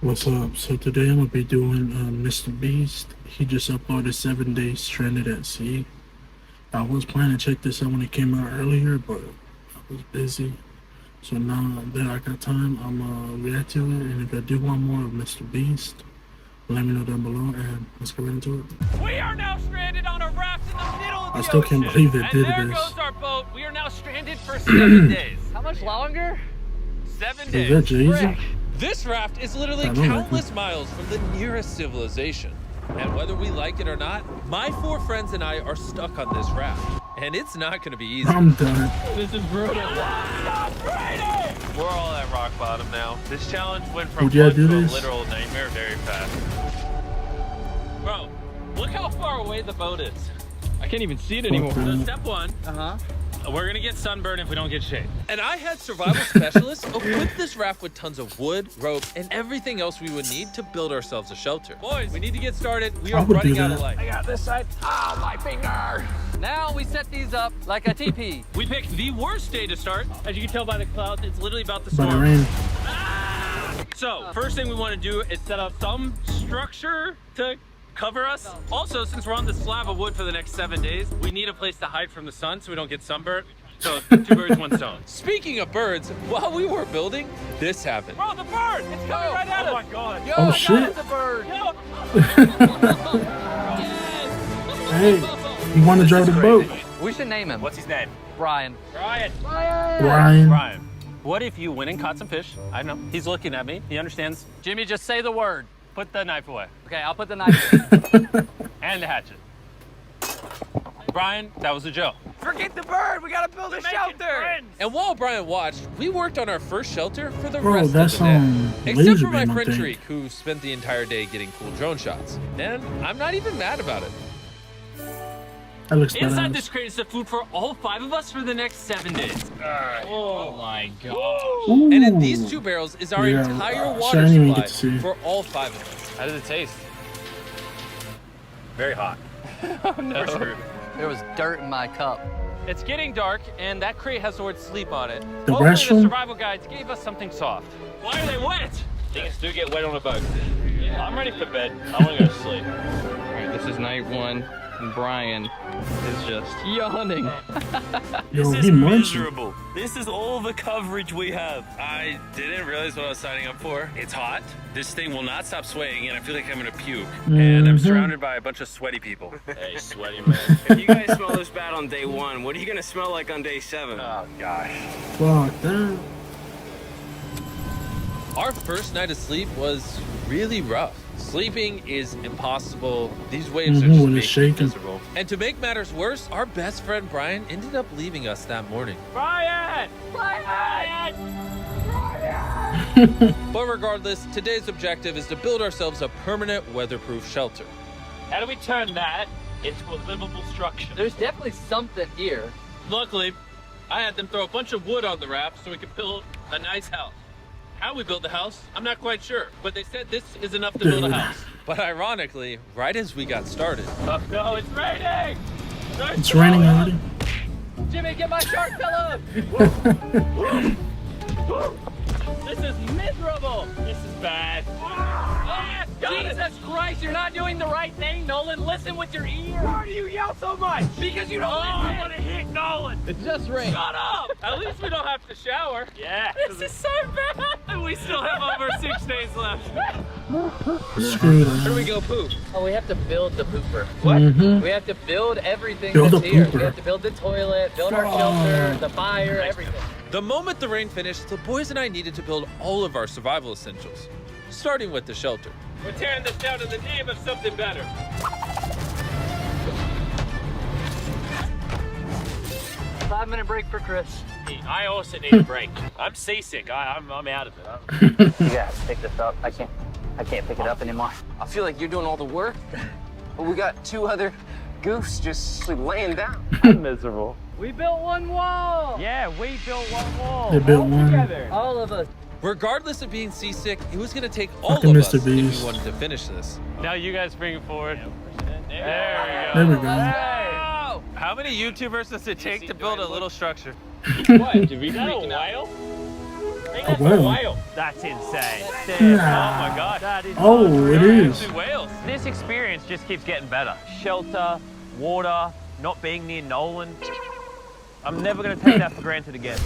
What's up? So today I'm gonna be doing MrBeast. He just uploaded 7 days stranded at sea. I was planning to check this out when it came out earlier, but I was busy. So now that I got time, I'm gonna react to it. And if I do want more of MrBeast, let me know down below, and let's get right into it. We are now stranded on a raft in the middle of the I still can't ocean. believe they And did there this. goes our boat. We are now stranded for 7 days. How much longer? 7 days. Is that Jay-Z? Frick. This raft is literally I don't like countless miles from the nearest civilization. And whether we like it or not, my 4 friends and I are stuck on this raft. And it's not gonna be easy. I'm done. This is brutal. We're all at rock bottom now. This challenge went from Would you fun do to a this? literal nightmare very fast. Bro, look how far away the boat is. I can't even see it anymore. Okay. So step 1, we're gonna get sunburned if we don't get shade. And I had survival specialists equip this raft with tons of wood, rope, and everything else we would need to build ourselves a shelter. Boys, we need to get started. We I are would running do out that. of light. I got this side. Ah, my finger. Now we set these up like a teepee. We picked the worst day to start. As you can tell by the clouds, it's literally about to But it storm. rained. So, first thing we want to do is set up some structure to cover us. Also, since we're on this slab of wood for the next 7 days, we need a place to hide from the sun so we don't get sunburnt. So, 2 birds, 1 stone. Speaking of birds, while we were building, this happened. Bro, the bird! It's coming right at us! Oh my god. Yo, Oh, I shit. got the bird. Yo. Hey, you want to drive the boat? We should name him. What's his name? Brian. Ryan. Ryan. Brian. What if you went and caught some fish? I know. He's looking at me. He understands. Jimmy, just say the word. Put the knife away. Okay, I'll put the knife in. And the hatchet. Brian, that was a joke. Forget the bird. We gotta build a shelter. And while Brian watched, we worked on our first shelter for the Bro, rest that's of the day. Except Laser for my Beam, I friend think. Tariq, who spent the entire day getting cool drone shots. And I'm not even mad about it. That looks Inside badass. this crate is the food for all 5 of us for the next 7 days. Oh my god. Ooh. And in these 2 barrels is our Yeah, entire shit, I water didn't even supply get to see. for all 5 of us. How does it taste? Very hot. Oh no. There was dirt in my cup. It's getting dark, and that crate has the word sleep on it. The Hopefully restroom? the survival guides gave us something soft. Why are they wet? Things do get wet on a boat. Yeah. I'm ready for bed. I want to go to sleep. All right, this is night 1, and Brian is just yawning. Yo, he munching. miserable. This is all the coverage we have. I didn't realize what I was signing up for. It's hot. This thing will not stop swaying, and I feel like I'm gonna puke. And I'm Mhm. surrounded by a bunch of sweaty people. Hey, sweaty man. If you guys smell this bad on day 1, what are you gonna smell like on day 7? Oh gosh. Fuck that. Our first night of sleep was really rough. Sleeping is impossible. These waves are Mhm, just when making it's me shaking. miserable. And to make matters worse, our best friend Brian ended up leaving us that morning. Brian! Brian! But regardless, today's objective is to build ourselves a permanent weatherproof shelter. How do we turn that into a livable structure? There's definitely something here. Luckily, I had them throw a bunch of wood on the raft so we could build a nice house. How we built the house, I'm not quite sure, but they said this is enough to build a house. But ironically, right as we got started, Oh no, it's raining! It's raining already. Jimmy, get my shark pillow. This is miserable! This is bad. Ah, Jesus Christ, you're not doing the right thing, Nolan. Listen with your ear. Why do you yell so much? Because you don't I want to hit Nolan! It just rained. Shut up! At least we don't have to shower. Yeah. This is so bad! And we still have over 6 days left. Screw Where do we that. go poop? Oh, we have to build the pooper. Mhm. We have to build everything Build that's a here. pooper. We have to build the toilet, build our shelter, the fire, everything. the moment the rain finished, the boys and I needed to build all of our survival essentials, starting with the shelter. We're tearing this down in the name of something better. 5-minute break for Chris. I also need a break. I'm seasick. I'm out of it. You gotta pick this up. I can't pick it up anymore. I feel like you're doing all the work, but we got 2 other goofs just laying down. I'm miserable. We built one wall. Yeah, we built one wall. They built all one. together. All of us. Regardless of being seasick, it was going to take all Fucking of us if we MrBeast. wanted to finish this. Now you guys bring it forward. There There we we go. go. Hey! How many YouTubers does it take to build a little structure? What? Did we Is that a whale? That's wow. a whale. That's insane. Nah. Oh my god. That is Oh, it is. actually whales. This experience just keeps getting better. Shelter, water, not being near Nolan. I'm never gonna take that for granted again.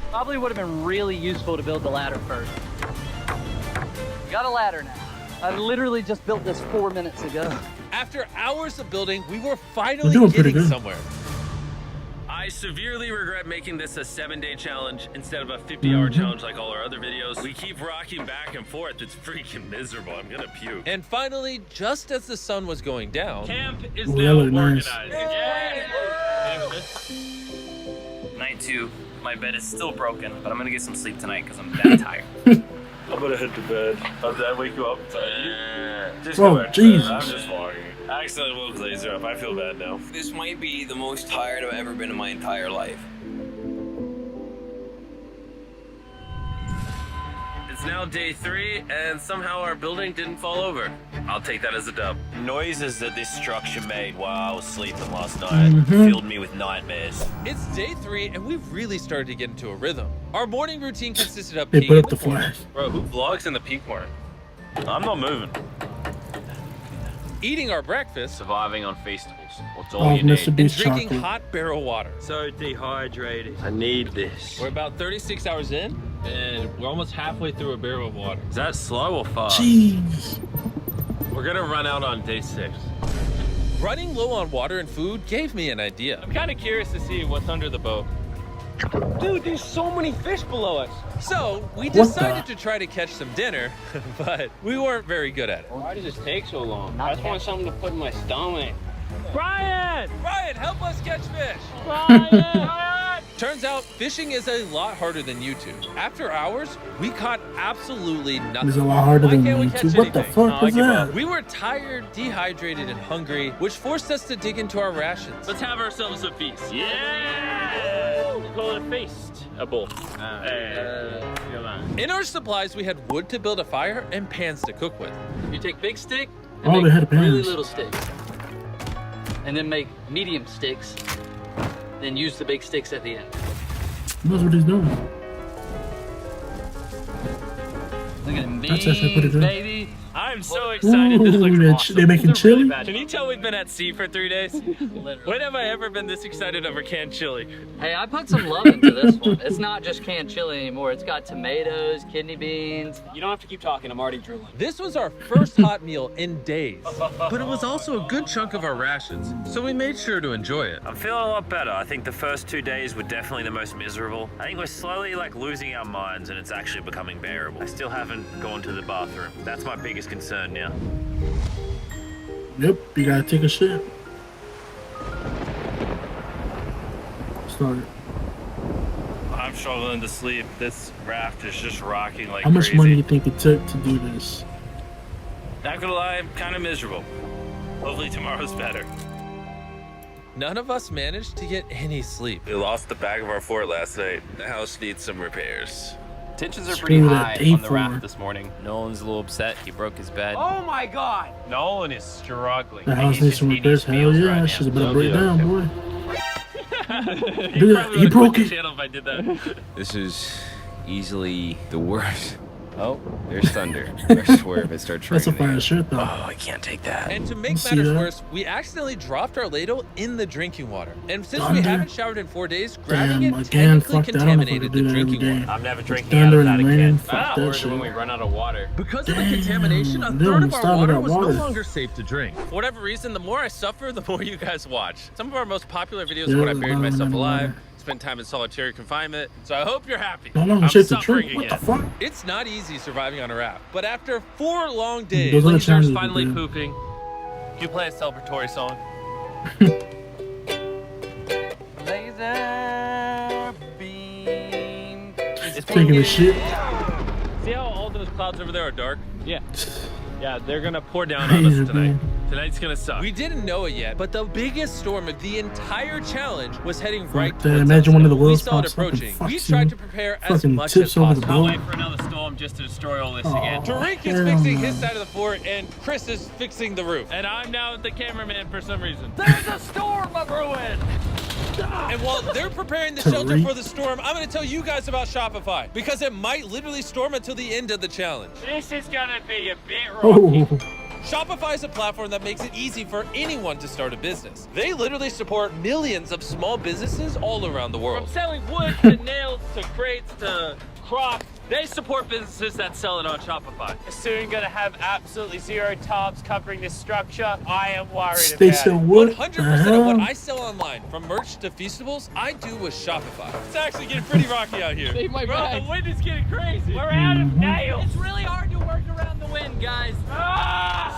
Probably would have been really useful to build the ladder first. We got a ladder now. I literally just built this 4 minutes ago. After hours of building, we were We're finally doing pretty getting good. somewhere. I severely regret making this a 7-day challenge instead of a 50-hour challenge like all our other videos. We keep rocking back and forth. It's freaking miserable. I'm gonna puke. And finally, just as the sun was going down, Camp is Ooh, now that look nice. organized. Night 2. My bed is still broken, but I'm gonna get some sleep tonight because I'm that tired. I'm gonna head to bed. Did I wake you up? Just Oh, go back to Jesus. bed. I'm just walking. I accidentally woke Laser up. I feel bad now. This might be the most tired I've ever been in my entire life. It's now day 3, and somehow our building didn't fall over. I'll take that as a dub. Noises that this structure made while I was sleeping last night filled me with nightmares. it's day 3 and we've really started to get into a rhythm. Our morning routine consisted of They peeing put in up the corner, flag. Bro, who vlogs in the peak corner? I'm not moving. eating our breakfast, Surviving on Feastables. What's all Oh, you need? Mr. and Beast drinking chocolate. hot barrel water. So dehydrated. I need this. We're about 36 hours in, And we're almost halfway through a barrel of water. Is that slow or fast? Jeez. We're gonna run out on day 6. running low on water and food gave me an idea. I'm kind of curious to see what's under the boat. Dude, there's so many fish below us. So we the? decided to try to catch some dinner, but we weren't very good at it. Why does this take so long? Not I just want something to put in my stomach. Brian! Ryan, help us catch fish! Brian! Turns out fishing is a lot harder than YouTube. After hours, we caught absolutely nothing. It's a lot harder Why than can't we YouTube. catch What the anything? fuck is that? We were tired, dehydrated, and hungry, which forced us to dig into our rations. Let's have ourselves a feast. Yeah! Call it a feast. A bull. In our supplies, we had wood to build a fire and pans to cook with. You take big stick Oh, and they had make really pans. little sticks. And then make medium sticks. Then use the big sticks at the end. That's what he's doing. Look at them That's actually pretty beans, good. baby. I'm so excited. This looks Ooh, awesome. they making These are really chili? bad. Can you tell we've been at sea for 3 days? Literally. When have I ever been this excited over canned chili? Hey, I put some love into this one. It's not just canned chili anymore. It's got tomatoes, kidney beans. You don't have to keep talking. I'm already drooling. This was our first hot meal in days, but it was also a good chunk of our rations, so we made sure to enjoy it. I'm feeling a lot better. I think the first 2 days were definitely the most miserable. I think we're slowly losing our minds and it's actually becoming bearable. I still haven't gone to the bathroom. That's my biggest concern now. Yep, you gotta take a shit. Start it. I'm struggling to sleep. This raft is just rocking like How much crazy. money do you think it took to do this? Not gonna lie, I'm kind of miserable. Hopefully tomorrow's better. None of us managed to get any sleep. We lost the back of our fort last night. The house needs some repairs. Tensions are Screw pretty that high on the A4. raft this morning. Nolan's a little upset. He broke his bed. Oh my god! Nolan is struggling. The house He's needs just some eating repairs. his Hell meals yeah, right that now. shit's about to break down, boy. He Dude, he broke it. Channel if I did that. This is easily the worst. Oh, there's thunder. I swear if it starts That's a raining. fire shirt though. Oh, I can't take that. And to make See matters that? worse, we accidentally dropped our ladle in the drinking water. And since we Thunder. haven't showered in 4 days, grabbing Damn, it again, technically fuck that. I don't know if I contaminated could do the that every drinking day. water. I'm never It's drinking out thunder of and that raining. again. Fuck that Worried when we shit. run out of water. Because of the Damn, contamination, a they third only of our started water at was no water. longer safe to drink. For whatever reason, the more I suffer, the more you guys watch. Some of our most popular videos Yeah, are when I buried water, myself water. alive, spent time in solitary confinement. So I hope you're happy. No longer I'm shit to suffering drink. What the again. fuck? It's not easy surviving on a raft, but after 4 long days, Those are the Lasers challenges we finally do. pooping. Can you play a celebratory song? Laser beam. It's Taking a shit. See how all those clouds over there are dark? Yeah. Yeah, they're gonna pour down on us Laser tonight. beam. Tonight's gonna suck. we didn't know it yet, but the biggest storm of the entire challenge was heading right that. towards Imagine us. one of the We wheels saw it pops up and approaching. We fucks tried you. to prepare as Fucking much tips as over the possible. boat. Wait for another storm just to destroy all this Aw. again. Tariq is Hell fixing no. his side of the fort, and Chris is fixing the roof. And I'm now the cameraman for some reason. There's a storm of ruin! And while they're preparing the Tariq. shelter for the storm, I'm going to tell you guys about Shopify because it might literally storm until the end of the challenge. This is gonna be a bit rocky. Oh, Shopify is a platform that makes it easy for anyone to start a business. They literally support millions of small businesses all around the From world. selling wood to nails to crates to crops, they support businesses that sell it on Shopify. Soon gonna have absolutely zero tarps covering this structure. I am worried they about sell it. wood. 100% of what I sell online, from merch to feastables, I do with Shopify. It's actually getting pretty rocky out here. Save my Bro, bag. the wind is getting crazy. We're out of nails. It's really hard to work around the wind, guys.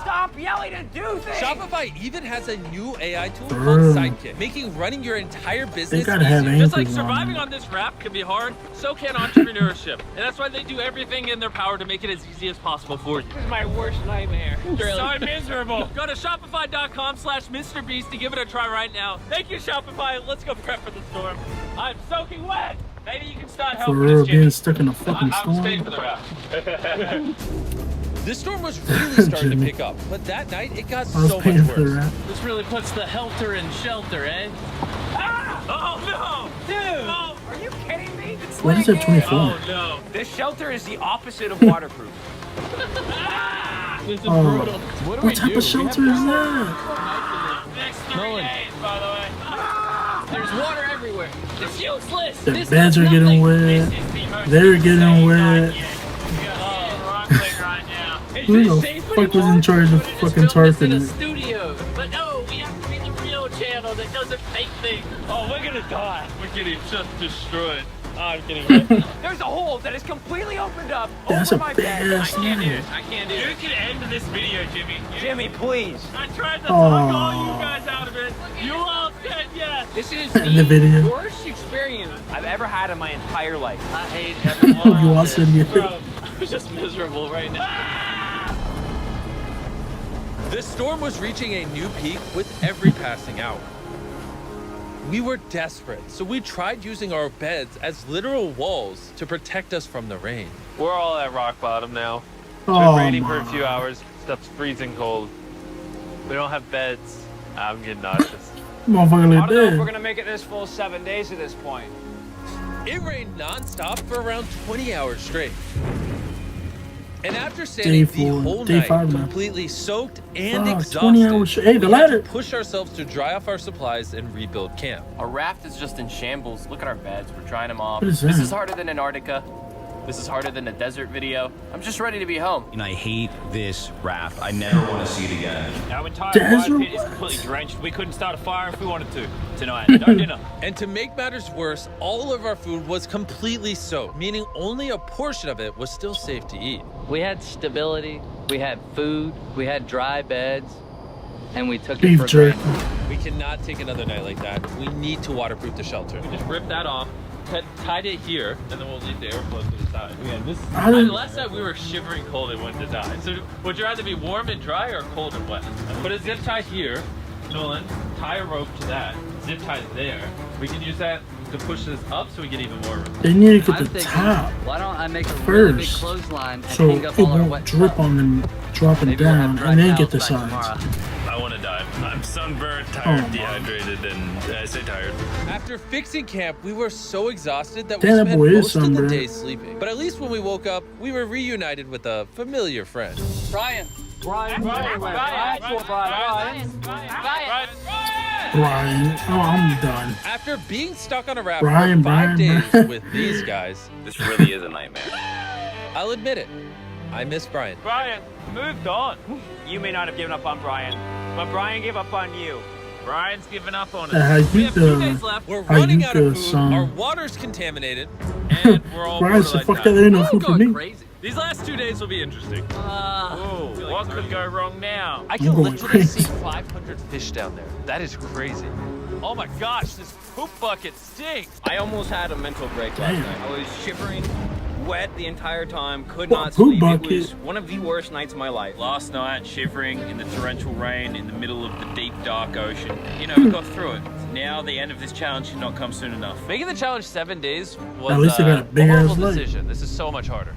Stop yelling and do things. Shopify even has a new AI tool For called real. Sidekick, making running your entire They business gotta have easier. Just like anchors surviving on. on this raft can be hard, so can entrepreneurship. And that's why they do everything in their power to make it as easy as possible for you. This is my worst nightmare. So miserable. Go to shopify.com/MrBeast to give it a try right now. Thank you, Shopify. Let's go prep for the storm. I'm soaking wet. Maybe you can start For helping real, us, being Jimmy. stuck in a fucking I'm staying for storm. the raft. This storm was really starting to Jimmy. pick up, but that night it got I was so paying much for the worse. rap. This really puts the helter in shelter, eh? Ah! Oh no! Dude! Oh, Are you kidding me? It's What is that 24? oh no! This shelter is the opposite of waterproof. This is Oh, brutal. what type of shelter is that? Next 3 days, by the way. There's water everywhere. It's useless. The This beds does are getting nothing. wet. This is the most They're getting insane wet. night yet. We got rumbling right now. Is Who this the safe fuck was in anymore? charge of We're just fucking filming this in tarping a it? studio. But no, we have to be the real channel that doesn't fake things. Oh, we're gonna die. We're getting just destroyed. Oh, I'm getting wet. There's a hole that is completely opened up That's over a my big bed. ass I can't do thing. it. I can't do it. You can end this video, Jimmy. Jimmy, please. I tried to talk all you Aw. guys out of it. You all said yes. This is In the video. worst experience I've ever had in my entire life. I hate everyone. You all said yes. Bro, I'm just miserable right now. This storm was reaching a new peak with every passing hour. We were desperate, so we tried using our beds as literal walls to protect us from the rain. We're all at rock bottom now. It's Oh, been raining for a my. few hours. Stuff's freezing cold. We don't have beds. I'm getting nauseous. Motherfucker I like don't know if we're that. gonna make it this full 7 days at this point. It rained nonstop for around 20 hours straight. And after standing the four, whole day night, five now. completely soaked and Fuck, exhausted, 20 hours straight. Hey, the we had ladder. to push ourselves to dry off our supplies and rebuild camp. Our raft is just in shambles. Look at our beds. We're drying them off. What is This that? is harder than Antarctica. This is harder than a desert video. I'm just ready to be home. And I hate this raft. I never want to see it again. Our entire Desert fire pit is what? completely drenched. We couldn't start a fire if we wanted to. Tonight, no dinner. And to make matters worse, all of our food was completely soaked, meaning only a portion of it was still safe to eat. We had stability, we had food, we had dry beds, and we took it Beef for jerky. granted. We cannot take another night like that. We need to waterproof the shelter. We just rip that off, tied it here, and then we'll leave the airflow to the side. Yeah, this. I didn't- Last night we were shivering cold and went to die. So would you rather be warm and dry or cold and wet? Put a zip tie here, Nolan. Tie a rope to that. Zip tie there. We can use that to push this up so we get even more room. They need to get I'm the thinking, top why don't I make a really big first, clothesline and so hang it up all our won't wet drip stuff? on them, dropping Maybe we'll have down, dry and then get towels the by tomorrow. sides. I want to die. I'm sunburned, tired, Oh, my. dehydrated, and I say tired. After fixing camp, we were so exhausted that Damn, we that spent boy is most of the sunburned. day sleeping. But at least when we woke up, we were reunited with a familiar friend. Brian. Brian, oh, I'm done. After being stuck on a raft Brian, for 5 Brian, days Brian. with these guys, This really is a nightmare. I'll admit it, I miss Brian. Brian, moved on. You may not have given up on Brian, but Brian gave up on you. Brian's giving up on us. How We you have 2 days doing? left, We're How running you out of feel, food, son? our water's contaminated. and we're all Brian said, borderline fuck that, dying. there ain't no I'm food for going me. crazy. These last 2 days will be interesting. Whoa, what could go wrong now? I I'm can going literally see crazy. 500 fish down there. That is crazy. Oh my gosh, this poop bucket stinks. I almost had a mental break last Damn. night. I was shivering, wet the entire time, could What, not poop sleep. bucket? It was one of the worst nights of my life. Last night, shivering in the torrential rain in the middle of the deep, dark ocean. You know, we got through it. Now the end of this challenge should not come soon enough. Making the challenge 7 days was At least they got a big horrible ass leg. decision. This is so much harder.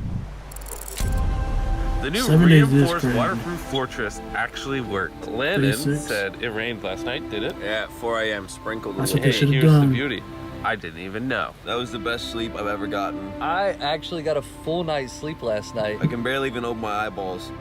The The new 7 days is reinforced crazy. waterproof fortress actually worked. Landon 36. said it rained last night, did it? Yeah, at 4 a.m. sprinkled a That's little. what they Hey, should've here's the done. beauty. I didn't even know. That was the best sleep I've ever gotten. I actually got a full night's sleep last night. I can barely even open my eyeballs.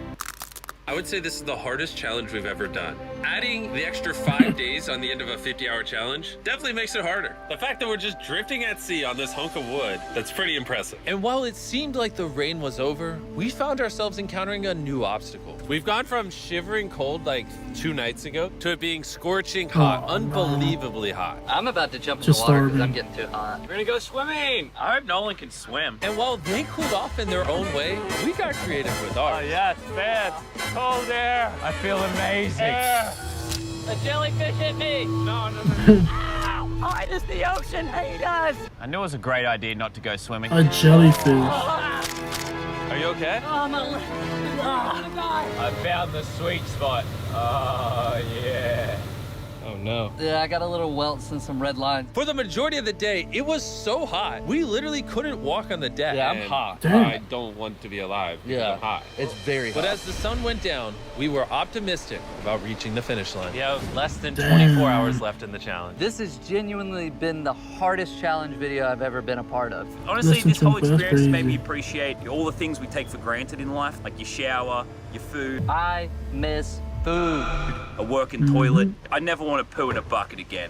I would say this is the hardest challenge we've ever done. Adding the extra 5 days on the end of a 50-hour challenge definitely makes it harder. The fact that we're just drifting at sea on this hunk of wood, that's pretty impressive. And while it seemed like the rain was over, we found ourselves encountering a new obstacle. We've gone from shivering cold like 2 nights ago to it being scorching hot, Oh, no. unbelievably hot. I'm about to jump in Just the water because starving. I'm getting too hot. We're gonna go swimming. I hope Nolan can swim. And while they cooled off in their own way, we got creative with Oh ours. yeah, it's bad. Cold air. I feel amazing. A jellyfish hit me! No. Why does the ocean hate us? I knew it was a great idea not to go swimming. A jellyfish. Are you okay? Oh, my leg. I'm gonna die. I found the sweet spot. Oh yeah. Oh no. Yeah, I got a little welts and some red lines. For the majority of the day, it was so hot. We literally couldn't walk on the deck. Yeah, I'm And hot. Damn. I don't want to be alive because Yeah, I'm hot. it's very hot. But as the sun went down, we were optimistic about reaching the finish line. We have less than Damn. 24 hours left in the challenge. This has genuinely been the hardest challenge video I've ever been a part of. Honestly, Listen this to whole him, that's experience made me crazy. appreciate all the things we take for granted in life, like your shower, your food, I miss food. a working toilet. I never want to poo in a bucket again.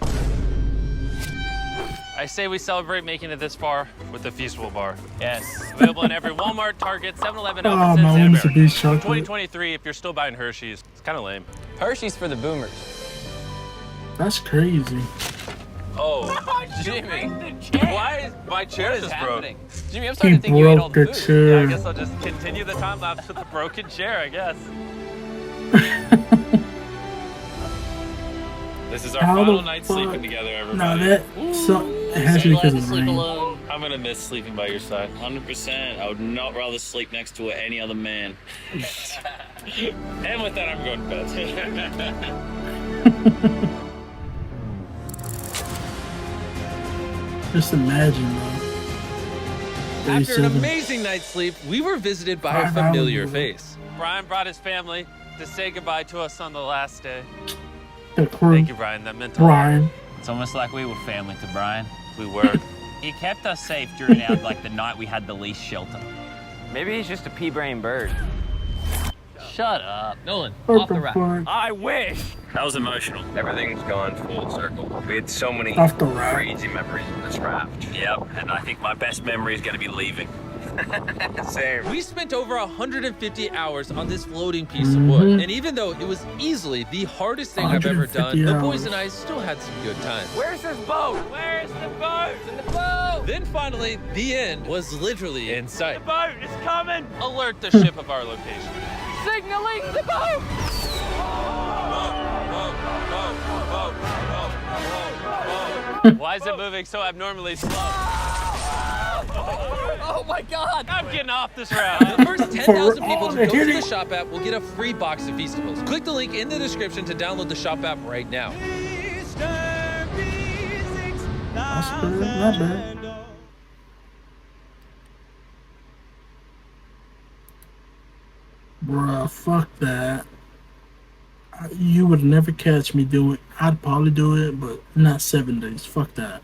I say we celebrate making it this far with the Feastable Bar. Yes, available in every Walmart, Target, 7-Eleven, Oh, Albertsons, my and Mr. America. Beast chocolate. 2023, if you're still buying Hershey's, it's kind of lame. Hershey's for the boomers. That's crazy. Oh, Jimmy. Why is my chair just broke? Jimmy, I'm He starting to think you ate all broke the a food. Yeah, I chair. guess I'll just continue the time lapse with the broken chair, I guess. This is our How final the night fuck? sleeping together, everybody. No, that so it has to be because of the rain. alone. I'm gonna miss sleeping by your side. 100%. I would not rather sleep next to any other man. And with that, I'm going to bed. Just imagine, though. After an 37. amazing night's sleep, we were visited by a 5 hours, familiar bro. face. Brian brought his family to say goodbye to us on the last day. The crew. Thank you, Brian. That meant a lot. Brian. It's almost like we were family to Brian. We were. He kept us safe during our the night we had the least shelter. Maybe he's just a pea-brain bird. Shut up. Nolan, What off the the rack. fuck? I wish. That was emotional. Everything's gone full circle. We had so many Off the rack. crazy memories on this raft. Yep, and I think my best memory is going to be leaving. Same. We spent over 150 hours on this floating piece of wood. And even though it was easily the hardest thing I've ever done, 150 the boys hours. and I still had some good times. Where's this boat? Where's the boat? It's in the boat. Then finally, the end was literally in sight. Boat is coming. Alert the ship of our location. Signaling the boat. Why is it moving so abnormally slow? Oh my God! I'm getting off this round. The first 10,000 For people all to the go to the hitting. shop app will get a free box of Feastables. Click the link in the description to download the shop app right now. That's good. Not bad. Bruh, fuck that. You would never catch me doing. I'd probably do it, but not 7 days. Fuck that.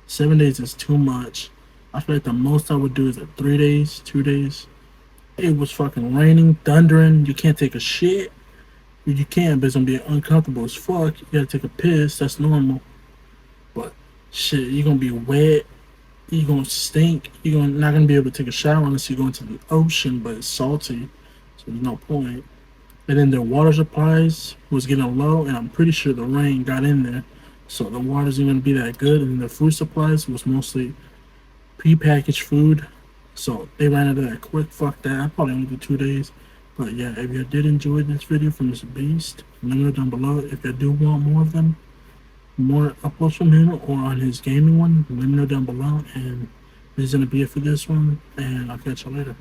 7 days is too much. I feel like the most I would do is 3 days, 2 days. It was fucking raining, thundering. You can't take a shit. You can, but it's gonna be uncomfortable as fuck. You gotta take a piss. That's normal. But shit, you're gonna be wet. You're gonna stink. You're not gonna be able to take a shower unless you go into the ocean, but it's salty, so there's no point. And then the water supplies was getting low, and I'm pretty sure the rain got in there, so the water isn't gonna be that good. And the food supplies was mostly prepackaged food, so they ran out of that quick. Fuck that. I probably only do 2 days. But yeah, if you did enjoy this video from MrBeast, let me know down below. If you do want more of them, more uploads from him or on his gaming one, let me know down below. And this is gonna be it for this one, and I'll catch you later.